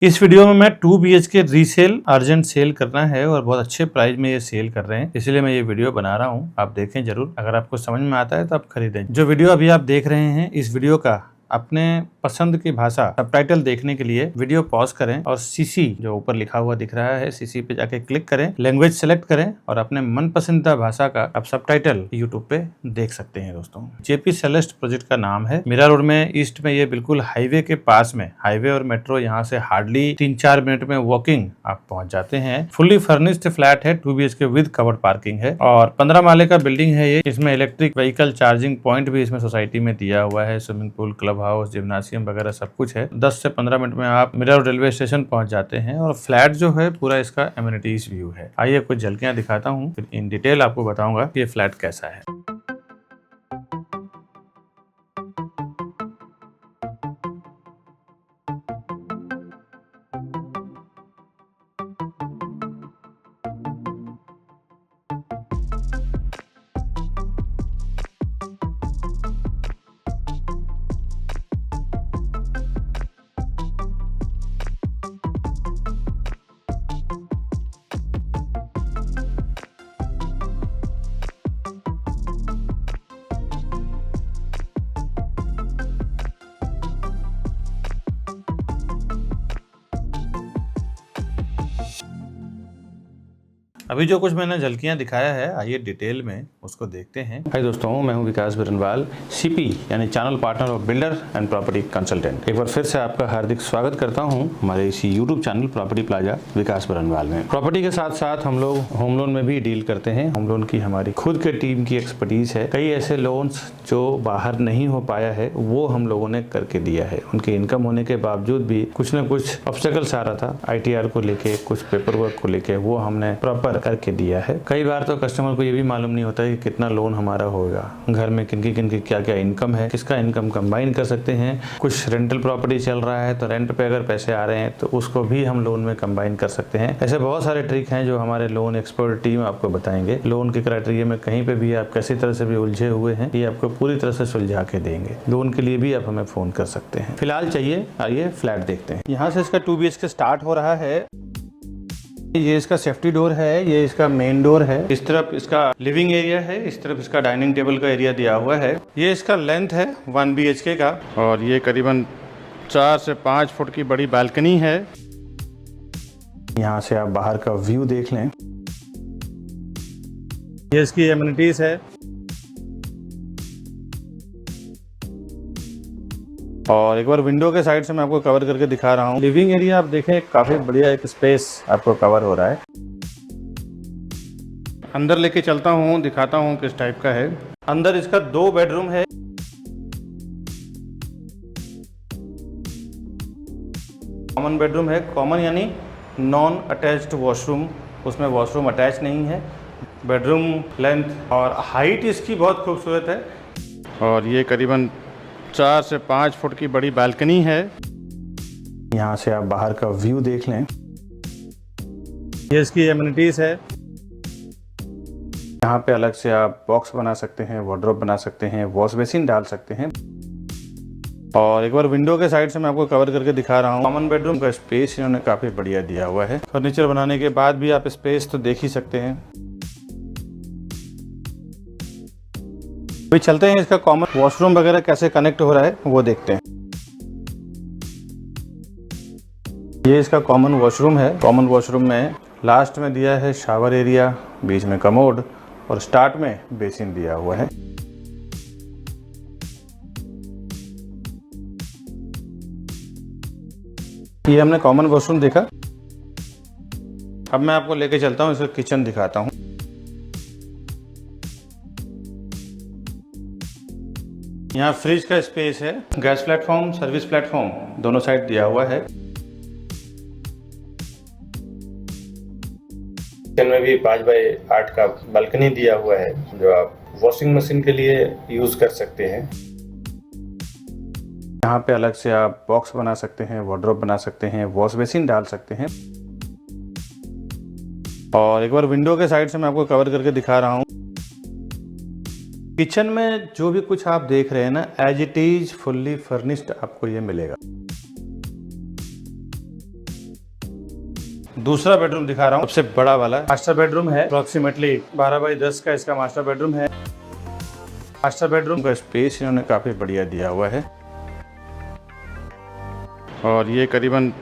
इस वीडियो में मैं 2 BHK रीसेल अर्जेंट सेल करना है और बहुत अच्छे प्राइस में ये सेल कर रहे हैं, इसलिए मैं ये वीडियो बना रहा हूँ। आप देखें जरूर, अगर आपको समझ में आता है तो आप खरीदें। जो वीडियो अभी आप देख रहे हैं, इस वीडियो का अपने पसंद की भाषा सबटाइटल देखने के लिए वीडियो पॉज करें और सीसी जो ऊपर लिखा हुआ दिख रहा है, सीसी पे जाके क्लिक करें, लैंग्वेज सेलेक्ट करें और अपने मन पसंदीदा भाषा का आप सबटाइटल यूट्यूब पे देख सकते हैं। दोस्तों, जेपी सेलेस्ट प्रोजेक्ट का नाम है। मीरा रोड में ईस्ट में ये बिल्कुल हाईवे के पास में, हाईवे और मेट्रो यहाँ से हार्डली 3-4 मिनट में वॉकिंग आप पहुंच जाते हैं। फुल्ली फर्निश्ड फ्लैट है, 2 BHK विद कवर्ड पार्किंग है और 15 माले का बिल्डिंग है ये। इसमें इलेक्ट्रिक व्हीकल चार्जिंग पॉइंट भी इसमें सोसाइटी में दिया हुआ है। स्विमिंग पूल, क्लब हाउस, जिम्नासियम वगैरह सब कुछ है। 10 से 15 मिनट में आप मीरा रोड रेलवे स्टेशन पहुंच जाते हैं और फ्लैट जो है पूरा इसका एमिनिटीज व्यू है। आइए कुछ झलकियां दिखाता हूं, फिर इन डिटेल आपको बताऊंगा कि ये फ्लैट कैसा है। अभी जो कुछ मैंने झलकियां दिखाया है, आइए डिटेल में उसको देखते हैं। हाय दोस्तों, मैं हूं विकास बिरनवाल, सीपी यानी channel partner of builder and property consultant. एक बार फिर से आपका हार्दिक स्वागत करता हूं हमारे इसी यूट्यूब चैनल प्रॉपर्टी प्लाजा विकास बिरनवाल में। प्रॉपर्टी के साथ साथ हम लोग होम लोन में भी डील करते हैं। होम लोन की हमारी खुद के टीम की एक्सपर्टीज है। कई ऐसे लोन्स जो बाहर नहीं हो पाया है वो हम लोगों ने करके दिया है। उनकी इनकम होने के बावजूद भी कुछ न कुछ ऑब्स्टेकल्स आ रहा था, ITR को लेके, कुछ पेपर वर्क को लेके, वो हमने प्रॉपर करके दिया है। कई बार तो कस्टमर को ये भी मालूम नहीं होता है कि कितना लोन हमारा होगा, घर में किनकी किनकी क्या क्या इनकम है, किसका इनकम कंबाइन कर सकते हैं। कुछ रेंटल प्रॉपर्टी चल रहा है तो रेंट पे अगर पैसे आ रहे हैं तो उसको भी हम लोन में कंबाइन कर सकते हैं। ऐसे बहुत सारे ट्रिक हैं जो हमारे लोन एक्सपर्ट टीम आपको बताएंगे। लोन के क्राइटेरिया में कहीं पे भी आप किसी तरह से भी उलझे हुए हैं, ये आपको पूरी तरह से सुलझा के देंगे। लोन के लिए भी आप हमें फोन कर सकते हैं। फिलहाल चाहिए, आइए फ्लैट देखते हैं। यहाँ से इसका 2 BHK स्टार्ट हो रहा है। ये इसका सेफ्टी डोर है, ये इसका मेन डोर है। इस तरफ इसका लिविंग एरिया है, इस तरफ इसका डाइनिंग टेबल का एरिया दिया हुआ है। ये इसका लेंथ है 1 BHK का और ये करीबन 4 से 5 फुट की बड़ी बालकनी है। यहाँ से आप बाहर का व्यू देख लें। ये इसकी एमिनिटीज है और एक बार विंडो के साइड से मैं आपको कवर करके दिखा रहा हूँ। लिविंग एरिया आप देखें, काफी बढ़िया एक स्पेस आपको कवर हो रहा है। अंदर लेके चलता हूँ, दिखाता हूँ किस टाइप का है। अंदर इसका 2 बेडरूम है। कॉमन बेडरूम है, कॉमन यानी नॉन अटैच्ड वॉशरूम, उसमें वॉशरूम अटैच नहीं है। बेडरूम लेंथ और हाइट इसकी बहुत खूबसूरत है और ये करीबन 4 से 5 फुट की बड़ी बालकनी है। यहाँ से आप बाहर का व्यू देख लें। ये इसकी एमिनिटीज है। यहाँ पे अलग से आप बॉक्स बना सकते हैं, वार्डरोब बना सकते हैं, वॉश बेसिन डाल सकते हैं। और एक बार विंडो के साइड से मैं आपको कवर करके दिखा रहा हूँ। कॉमन बेडरूम का स्पेस इन्होंने काफी बढ़िया दिया हुआ है। फर्नीचर बनाने के बाद भी आप स्पेस तो देख ही सकते हैं। अभी चलते हैं, इसका कॉमन वॉशरूम वगैरह कैसे कनेक्ट हो रहा है वो देखते हैं। ये इसका कॉमन वॉशरूम है। कॉमन वॉशरूम में लास्ट में दिया है शावर एरिया, बीच में कमोड और स्टार्ट में बेसिन दिया हुआ है। ये हमने कॉमन वॉशरूम देखा। अब मैं आपको लेके चलता हूँ, इसका किचन दिखाता हूँ। यहाँ फ्रिज का स्पेस है, गैस प्लेटफॉर्म, सर्विस प्लेटफॉर्म दोनों साइड दिया हुआ है। किचन में भी 5x8 का बालकनी दिया हुआ है जो आप वॉशिंग मशीन के लिए यूज कर सकते हैं। यहाँ पे अलग से आप बॉक्स बना सकते हैं, वार्डरोब बना सकते हैं, वॉश बेसिन डाल सकते हैं। और एक बार विंडो के साइड से मैं आपको कवर करके दिखा रहा हूँ। किचन में जो भी कुछ आप देख रहे हैं ना, as it is fully furnished आपको ये मिलेगा। दूसरा बेडरूम दिखा रहा हूँ, सबसे बड़ा वाला मास्टर बेडरूम है। अप्रोक्सीमेटली 12 बाई 10 का इसका मास्टर बेडरूम है। मास्टर बेडरूम का स्पेस इन्होंने काफी बढ़िया दिया हुआ है और ये करीबन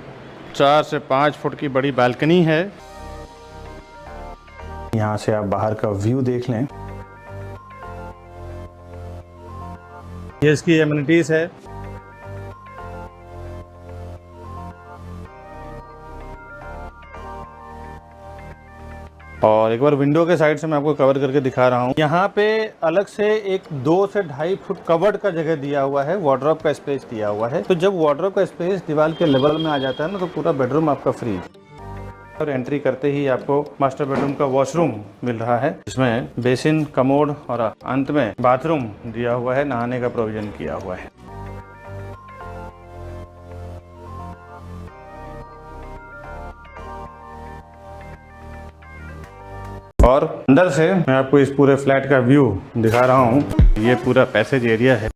4 से 5 फुट की बड़ी बालकनी है। यहाँ से आप बाहर का व्यू देख लें। ये इसकी एमिनिटीज है। और एक बार विंडो के साइड से मैं आपको कवर करके दिखा रहा हूँ। यहाँ पे अलग से एक 2 से 2.5 फुट कवर्ड का जगह दिया हुआ है, वार्डरोब का स्पेस दिया हुआ है। तो जब वार्डरोब का स्पेस दीवार के लेवल में आ जाता है ना, तो पूरा बेडरूम आपका फ्री। और एंट्री करते ही आपको मास्टर बेडरूम का वॉशरूम मिल रहा है, जिसमें बेसिन, कमोड और अंत में बाथरूम दिया हुआ है, नहाने का प्रोविजन किया हुआ है। और अंदर से मैं आपको इस पूरे फ्लैट का व्यू दिखा रहा हूँ। ये पूरा पैसेज एरिया है।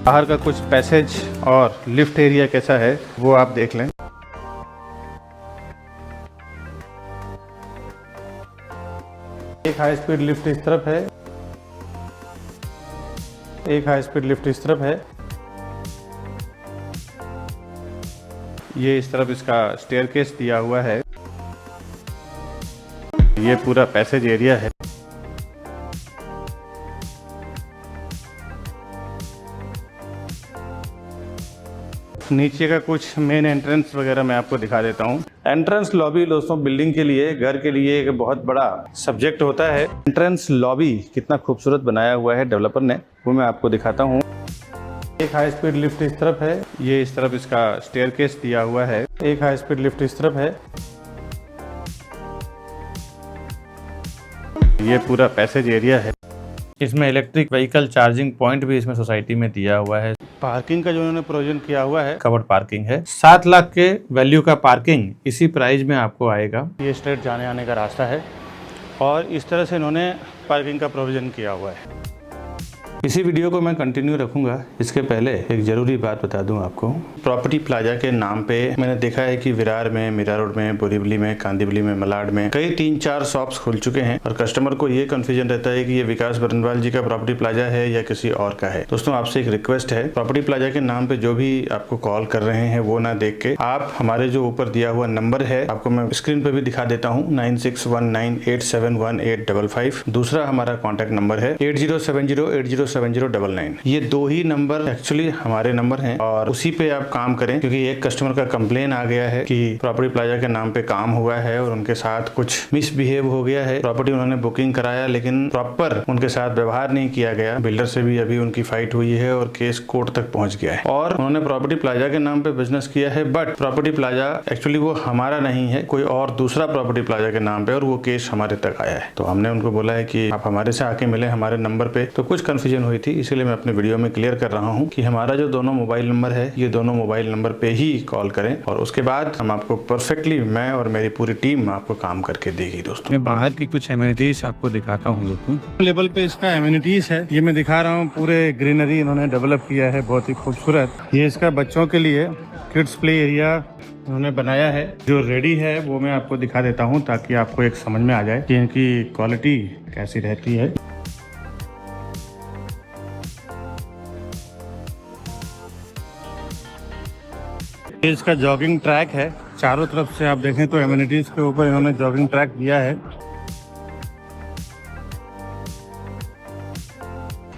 बाहर का कुछ पैसेज और लिफ्ट एरिया कैसा है वो आप देख लें। एक हाई स्पीड लिफ्ट इस तरफ है, एक हाई स्पीड लिफ्ट इस तरफ है। ये इस तरफ इसका स्टेयरकेस दिया हुआ है। ये पूरा पैसेज एरिया है। नीचे का कुछ मेन एंट्रेंस वगैरह मैं आपको दिखा देता हूँ। एंट्रेंस लॉबी दोस्तों बिल्डिंग के लिए, घर के लिए एक बहुत बड़ा सब्जेक्ट होता है। एंट्रेंस लॉबी कितना खूबसूरत बनाया हुआ है डेवलपर ने, वो मैं आपको दिखाता हूँ। एक हाई स्पीड लिफ्ट इस तरफ है, ये इस तरफ इसका स्टेयरकेस दिया हुआ है। एक हाई स्पीड लिफ्ट इस तरफ है। ये पूरा पैसेज एरिया है। इसमें इलेक्ट्रिक व्हीकल चार्जिंग पॉइंट भी इसमें सोसाइटी में दिया हुआ है। पार्किंग का जो उन्होंने प्रोविजन किया हुआ है, कवर्ड पार्किंग है। 7 लाख के वैल्यू का पार्किंग इसी प्राइस में आपको आएगा। ये स्ट्रेट जाने आने का रास्ता है और इस तरह से इन्होंने पार्किंग का प्रोविजन किया हुआ है। इसी वीडियो को मैं कंटिन्यू रखूंगा। इसके पहले एक जरूरी बात बता दूं आपको। प्रॉपर्टी प्लाजा के नाम पे मैंने देखा है कि विरार में, मीरा रोड में, बोरीवली में, कांदिवली में, मलाड में कई 3-4 शॉप्स खुल चुके हैं और कस्टमर को ये कंफ्यूजन रहता है कि ये विकास बरनवाल जी का प्रॉपर्टी प्लाजा है या किसी और का है। दोस्तों आपसे एक रिक्वेस्ट है, प्रॉपर्टी प्लाजा के नाम पे जो भी आपको कॉल कर रहे हैं वो ना देख के आप हमारे जो ऊपर दिया हुआ नंबर है, आपको मैं स्क्रीन पे भी दिखा देता हूँ, 9619871855। दूसरा हमारा कॉन्टेक्ट नंबर है 8070807099। ये 2 ही नंबर एक्चुअली हमारे नंबर हैं और उसी पे आप काम करें, क्योंकि एक कस्टमर का कंप्लेन आ गया है कि प्रॉपर्टी प्लाजा के नाम पे काम हुआ है और उनके साथ कुछ मिसबिहेव हो गया है। प्रॉपर्टी उन्होंने बुकिंग कराया लेकिन प्रॉपर उनके साथ व्यवहार नहीं किया गया। बिल्डर से भी अभी उनकी फाइट हुई है और केस कोर्ट तक पहुंच गया है और उन्होंने प्रॉपर्टी प्लाजा के नाम पे बिजनेस किया है, बट प्रॉपर्टी प्लाजा एक्चुअली वो हमारा नहीं है, कोई और दूसरा प्रॉपर्टी प्लाजा के नाम पे, और वो केस हमारे तक आया है। तो हमने उनको बोला है कि आप हमारे से आके मिले हमारे नंबर पे। तो कुछ कंफ्यूजन हुई थी, इसलिए मैं अपने वीडियो में क्लियर कर रहा हूँ कि हमारा जो दोनों मोबाइल नंबर है, ये दोनों मोबाइल नंबर पे ही कॉल करें और उसके बाद हम आपको परफेक्टली, मैं और मेरी पूरी टीम आपको काम करके देगी। दोस्तों मैं बाहर की कुछ एमिनिटीज आपको दिखाता हूँ। दोस्तों लेवल पे इसका एमिनिटीज है, ये मैं दिखा रहा हूँ। पूरे ग्रीनरी इन्होंने डेवलप किया है, बहुत ही खूबसूरत। ये इसका बच्चों के लिए किड्स प्ले एरिया उन्होंने बनाया है, जो रेडी है वो मैं आपको दिखा देता हूँ ताकि आपको एक समझ में आ जाए कि इनकी क्वालिटी कैसी रहती है। ये इसका जॉगिंग ट्रैक है, चारों तरफ से आप देखें तो एमिनिटीज के ऊपर इन्होंने जॉगिंग ट्रैक दिया है।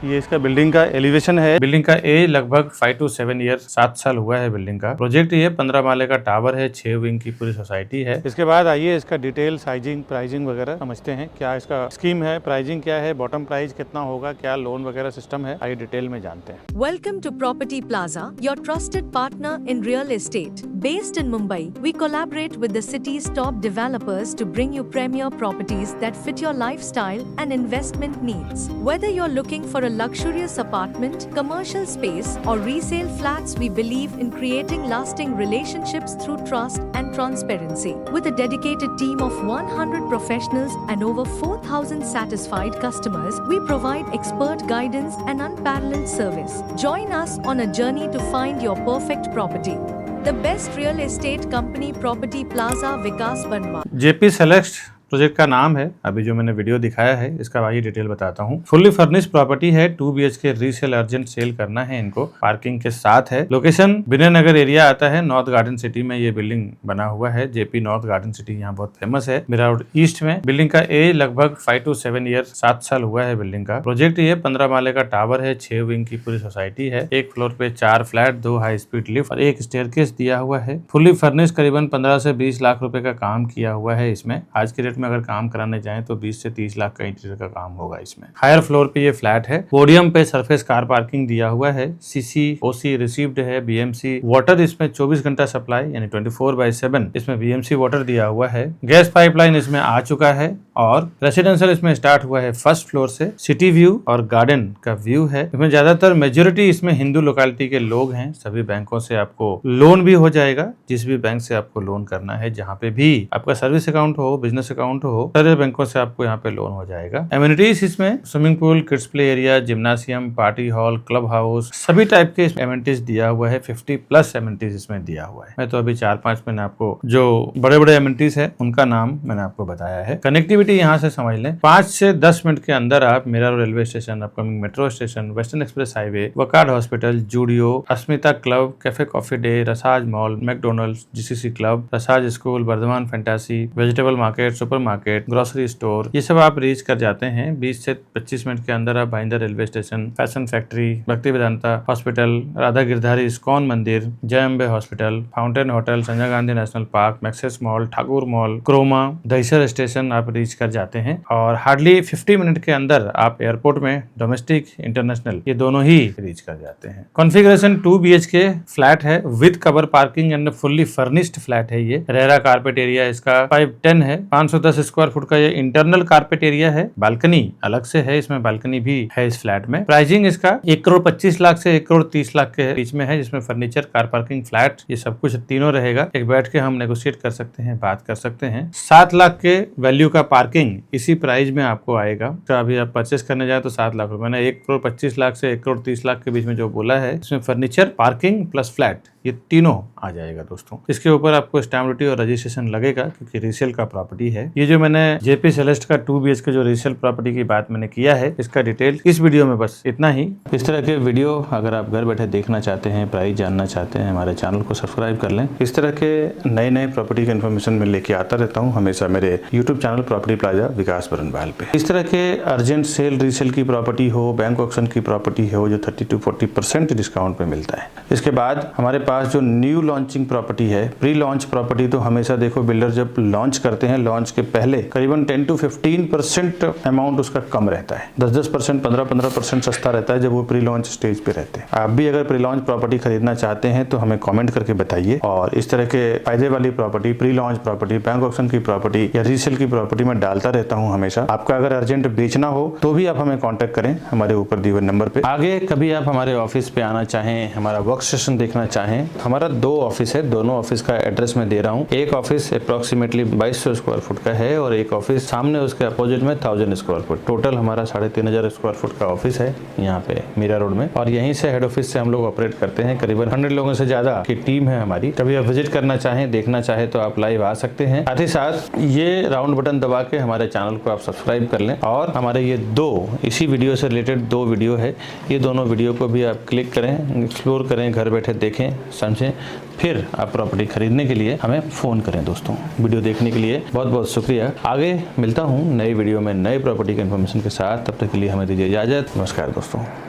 ये इसका बिल्डिंग का एलिवेशन है। बिल्डिंग का एज लगभग 5 to 7 ईयर, 7 साल हुआ है बिल्डिंग का। प्रोजेक्ट ये 15 माले का टावर है, 6 विंग की पूरी सोसाइटी है। इसके बाद आइए इसका डिटेल साइजिंग, प्राइसिंग वगैरह समझते हैं। क्या इसका स्कीम है, प्राइसिंग क्या है, बॉटम प्राइस कितना होगा, क्या लोन वगैरह सिस्टम है, आइए डिटेल में जानते हैं। Welcome to Property Plaza, your trusted partner in real estate. Based in Mumbai, we collaborate with the city's top developers to bring you premier properties that fit your lifestyle and investment needs. Whether you're looking for a luxurious apartment, commercial space, or resale flats, we believe in creating lasting relationships through trust and transparency. With a dedicated team of 100 professionals and over 4,000 satisfied customers, we provide expert guidance and unparalleled service. Join us on a journey to find your perfect property. the best real estate company Property Plaza Vikas Banwa. JP Celeste project का नाम है। अभी जो मैंने video दिखाया है इसका आइए डिटेल बताता हूँ। फुल्ली फर्निश्ड प्रॉपर्टी है, 2 BHK रीसेल अर्जेंट सेल करना है इनको, पार्किंग के साथ है। लोकेशन विनय नगर एरिया आता है, नॉर्थ गार्डन सिटी में ये बिल्डिंग बना हुआ है। जेपी नॉर्थ गार्डन सिटी यहाँ बहुत फेमस है, मीरा रोड ईस्ट में। बिल्डिंग का एज लगभग 5 to 7 ईयर, 7 साल हुआ है बिल्डिंग का। प्रोजेक्ट ये 15 माले का टावर है, 6 विंग की पूरी सोसाइटी है। एक फ्लोर पे 4 फ्लैट, 2 हाई स्पीड लिफ्ट और 1 स्टेयरकेस दिया हुआ है। फुल्ली फर्निश्ड करीबन 15 से 20 लाख रुपए का काम किया हुआ है इसमें। आज के रेट में अगर काम कराने जाएं तो 20 से 30 लाख का इंटीरियर का काम होगा इसमें। हायर फ्लोर पे ये फ्लैट है। पोडियम पे सरफेस कार पार्किंग दिया हुआ है। सीसी ओसी रिसीव्ड है। बीएमसी वाटर इसमें 24 घंटा सप्लाई यानी 24/7 इसमें बीएमसी वाटर दिया हुआ है। गैस पाइपलाइन इसमें आ चुका है और रेसिडेंशियल इसमें स्टार्ट हुआ है फर्स्ट फ्लोर से। सिटी व्यू और गार्डन का व्यू है। इसमें ज्यादातर मेजोरिटी इसमें हिंदू लोकेलिटी के लोग हैं। सभी बैंकों से आपको लोन भी हो जाएगा, जिस भी बैंक से आपको लोन करना है, जहाँ पे भी आपका सर्विस अकाउंट हो, बिजनेस अकाउंट हो, सारे बैंकों से आपको यहाँ पे लोन हो जाएगा। एमिनिटीज इसमें swimming pool, kids play area, जिम्नासियम, party hall, club house, सभी टाइप के एमिनिटीज दिया हुआ है। 50+ एमिनिटीज इसमें दिया हुआ है। मैं तो अभी 4-5 मैंने आपको जो बड़े-बड़े एमिनिटीज है उनका नाम मैंने आपको बताया है। कनेक्टिविटी यहाँ से समझ लें, 5 से 10 मिनट के अंदर आप Mira road railway station, upcoming metro station, western express highway, Wockhardt hospital, Zudio, Asmita club, cafe coffee day, Rasaz mall, McDonald's, GCC club, Rasaz school, Vardhaman fantasy, vegetable market, super market, grocery store, ये सब आप रीच कर जाते हैं। 20 से 25 मिनट के अंदर आप Bhayandar railway station, fashion factory, Bhakti Vedanta hospital, Radha Girdhari ISKCON Mandir, Jai Ambe hospital, fountain hotel, Sanjay Gandhi national park, Maxus mall, Thakur mall, Croma, Dahisar station आप रीच कर जाते हैं। और हार्डली 50 मिनट के अंदर आप एयरपोर्ट में डोमेस्टिक, इंटरनेशनल ये दोनों ही रीच कर जाते हैं। कॉन्फ़िगरेशन 2 BHK फ्लैट है with cover parking and fully furnished flat है ये। रेरा कारपेट एरिया इसका 510 है। 510 स्क्वायर फुट का ये इंटरनल कारपेट एरिया है। बालकनी अलग से है, इसमें बालकनी भी है इस फ्लैट में। प्राइसिंग इसका 1,25,00,000 से 1,30,00,000 के बीच में है, जिसमें फर्नीचर, कार पार्किंग, फ्लैट ये सब कुछ तीनों रहेगा। एक बैठ के हम नेगोशिएट कर सकते हैं, बात कर सकते हैं। 7 लाख के वैल्यू का पार्किंग इसी प्राइस में आपको आएगा। तो अभी आप परचेस करने जाए तो 7 लाख रुपए, मैंने 1,25,00,000 से 1,30,00,000 के बीच में जो बोला है, इसमें फर्नीचर, पार्किंग प्लस फ्लैट ये तीनों आ जाएगा दोस्तों। इसके ऊपर आपको स्टैम्प ड्यूटी और रजिस्ट्रेशन लगेगा क्योंकि रीसेल का प्रॉपर्टी है। ये जो मैंने जेपी सेलेस्ट का 2 BHK जो रीसेल प्रॉपर्टी की बात मैंने किया है, इसका डिटेल इस वीडियो में बस इतना ही। इस तरह के वीडियो अगर आप घर बैठे देखना चाहते हैं, प्राइस जानना चाहते हैं, हमारे चैनल को सब्सक्राइब कर लें। इस तरह के नए प्रॉपर्टी के इन्फॉर्मेशन में लेके आता रहता हूँ हमेशा मेरे यूट्यूब चैनल प्रॉपर्टी प्लाजा विकास बरनवाल पे। इस तरह के अर्जेंट सेल रीसेल की प्रॉपर्टी हो, बैंक ऑक्शन की प्रॉपर्टी हो, जो 30 to 40% डिस्काउंट पे मिलता है। इसके बाद हमारे पास जो न्यू लॉन्चिंग प्रॉपर्टी है, प्री लॉन्च प्रॉपर्टी, तो हमेशा देखो बिल्डर जब लॉन्च करते हैं, लॉन्च के पहले करीबन 10 to 15% अमाउंट उसका कम रहता है। 10-10%, 15-15% सस्ता रहता है जब वो प्री लॉन्च स्टेज पे रहते हैं। आप भी अगर प्री लॉन्च प्रॉपर्टी खरीदना चाहते हैं तो हमें कमेंट करके बताइए। और इस तरह के फायदे वाली property, pre launch property, bank auction की प्रॉपर्टी या रीसेल की प्रॉपर्टी में डालता रहता हूँ हमेशा। आपका अगर अर्जेंट बेचना हो तो भी आप हमें कॉन्टेक्ट करें हमारे ऊपर दिए हुए नंबर पे। आगे कभी आप हमारे ऑफिस पे आना चाहें, हमारा वर्क सेशन देखना चाहें, हमारा 2 ऑफिस है, दोनों ऑफिस का एड्रेस मैं दे रहा हूँ। एक ऑफिस अप्रोक्सीमेटली 2200 स्क्वायर फुट का है और एक ऑफिस सामने उसके अपोजिट में 1000 स्क्वायर फुट। टोटल हमारा 3500 स्क्वायर फुट का ऑफिस है यहाँ पे मीरा रोड में। और यहीं से हेड ऑफिस से हम लोग ऑपरेट करते हैं। करीबन 100 लोगों से ज्यादा की टीम है हमारी। कभी आप विजिट करना चाहें, देखना चाहें तो आप लाइव आ सकते हैं। साथ ही साथ ये राउंड बटन दबा के हमारे चैनल को आप सब्सक्राइब कर लें। और हमारे ये 2 इसी वीडियो से रिलेटेड 2 वीडियो है, ये दोनों वीडियो को भी आप क्लिक करें, एक्सप्लोर करें, घर बैठे देखें, समझें, फिर आप प्रॉपर्टी खरीदने के लिए हमें फ़ोन करें। दोस्तों वीडियो देखने के लिए बहुत बहुत शुक्रिया। आगे मिलता हूँ नई वीडियो में नई प्रॉपर्टी के इन्फॉर्मेशन के साथ। तब तक के लिए हमें दीजिए इजाज़त। नमस्कार दोस्तों।